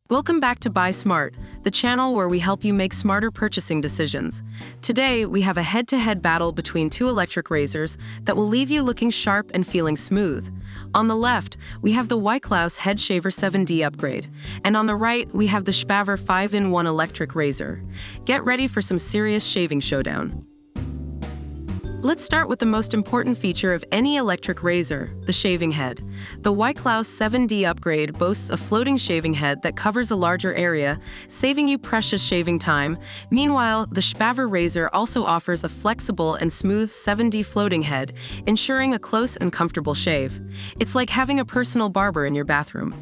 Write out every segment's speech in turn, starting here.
Welcome back to Buy Smart, the channel where we help you make smarter purchasing decisions. Today, we have a head-to-head battle between two electric razors that will leave you looking sharp and feeling smooth. On the left, we have the Wyklaus Head Shaver 7D upgrade, and on the right, we have the SHPAVVER 5-in-1 electric razor. Get ready for some serious shaving showdown. Let's start with the most important feature of any electric razor, the shaving head. The Wyklaus 7D upgrade boasts a floating shaving head that covers a larger area, saving you precious shaving time. Meanwhile, the SHPAVVVER razor also offers a flexible and smooth 7D floating head, ensuring a close and comfortable shave. It's like having a personal barber in your bathroom.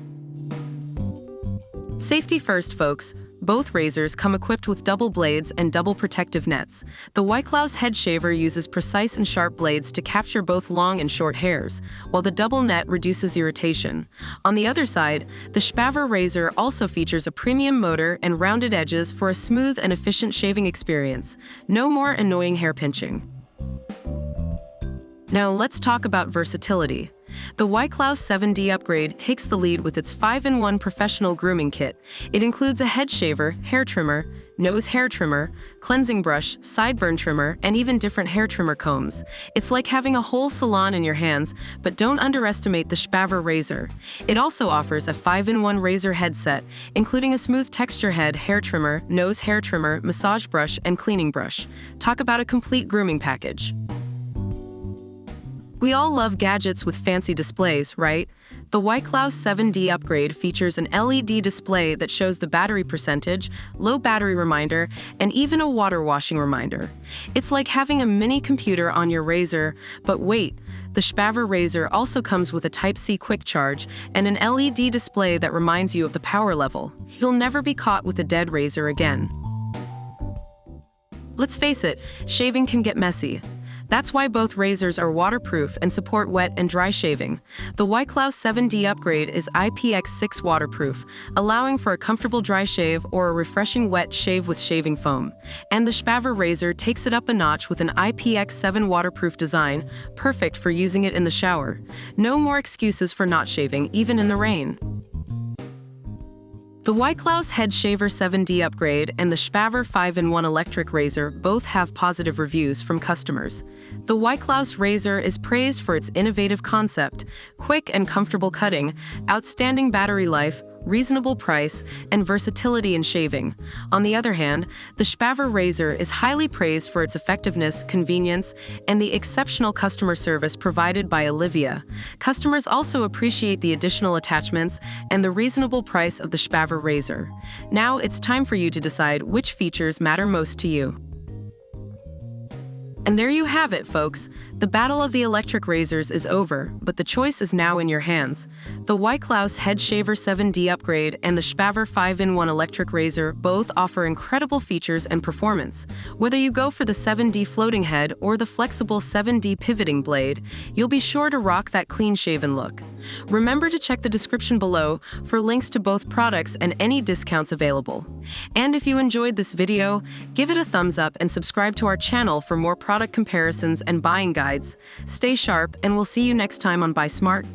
Safety first, folks. Both razors come equipped with double blades and double protective nets. The Wyklaus Head Shaver uses precise and sharp blades to capture both long and short hairs, while the double net reduces irritation. On the other side, the SHPAVVVER razor also features a premium motor and rounded edges for a smooth and efficient shaving experience. No more annoying hair pinching. Now let's talk about versatility. The Wyklaus 7D upgrade takes the lead with its 5-in-1 professional grooming kit. It includes a head shaver, hair trimmer, nose hair trimmer, cleansing brush, sideburn trimmer, and even different hair trimmer combs. It's like having a whole salon in your hands, but don't underestimate the SHPAVVVER razor. It also offers a 5-in-1 razor headset, including a smooth texture head hair trimmer, nose hair trimmer, massage brush, and cleaning brush. Talk about a complete grooming package. We all love gadgets with fancy displays, right? The Wyklaus 7D upgrade features an LED display that shows the battery percentage, low battery reminder, and even a water washing reminder. It's like having a mini computer on your razor, but wait, the SHPAVVVER razor also comes with a Type-C quick charge and an LED display that reminds you of the power level. You'll never be caught with a dead razor again. Let's face it, shaving can get messy. That's why both razors are waterproof and support wet and dry shaving. The Wyklaus 7D upgrade is IPX6 waterproof, allowing for a comfortable dry shave or a refreshing wet shave with shaving foam. And the SHPAVVVER razor takes it up a notch with an IPX7 waterproof design, perfect for using it in the shower. No more excuses for not shaving, even in the rain. The Wyklaus Head Shaver 7D upgrade and the SHPAVVVER 5-in-1 electric razor both have positive reviews from customers. The Wyklaus razor is praised for its innovative concept, quick and comfortable cutting, outstanding battery life, reasonable price, and versatility in shaving. On the other hand, the SHPAVVVER razor is highly praised for its effectiveness, convenience, and the exceptional customer service provided by Olivia. Customers also appreciate the additional attachments and the reasonable price of the SHPAVVVER razor. Now it's time for you to decide which features matter most to you. And there you have it, folks. The battle of the electric razors is over, but the choice is now in your hands. The Wyklaus Head Shaver 7D upgrade and the SHPAVVVER 5-in-1 electric razor both offer incredible features and performance. Whether you go for the 7D floating head or the flexible 7D pivoting blade, you'll be sure to rock that clean-shaven look. Remember to check the description below for links to both products and any discounts available. And if you enjoyed this video, give it a thumbs up and subscribe to our channel for more product comparisons and buying guides. Stay sharp, and we'll see you next time on Buy Smart.